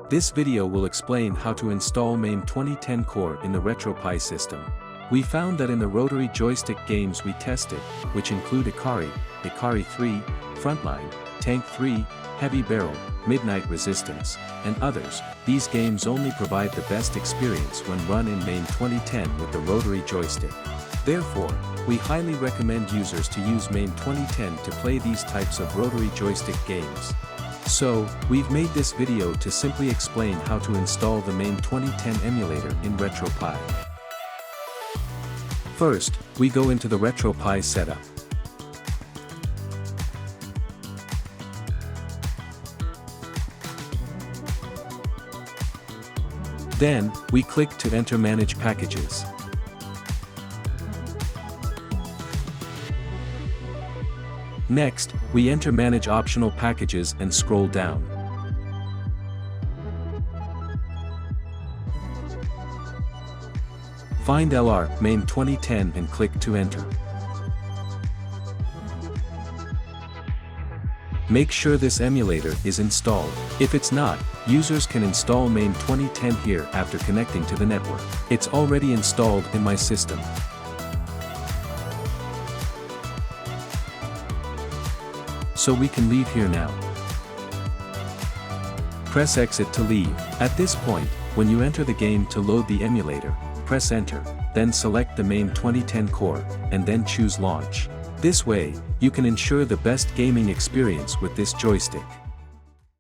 This video will explain how to install MAME2010 core in the RetroPie system. We found that in the rotary joystick games we tested, which include Ikari III, Frontline, Tank 3, Heavy Barrel, Midnight Resistance, and others, these games only provide the best experience when run in MAME2010 with the rotary joystick. Therefore, we highly recommend users to use MAME2010 to play these types of rotary joystick games. So, we've made this video to simply explain how to install the MAME2010 emulator in RetroPie. First, we go into the RetroPie setup. Then, we click to enter Manage Packages. Next, we enter Manage Optional Packages and scroll down. Find LR MAME2010 and click to enter. Make sure this emulator is installed. If it's not, users can install MAME2010 here after connecting to the network. It's already installed in my system. So we can leave here now. Press exit to leave. At this point, when you enter the game to load the emulator, press enter, then select the MAME2010 core, and then choose launch. This way, you can ensure the best gaming experience with this joystick.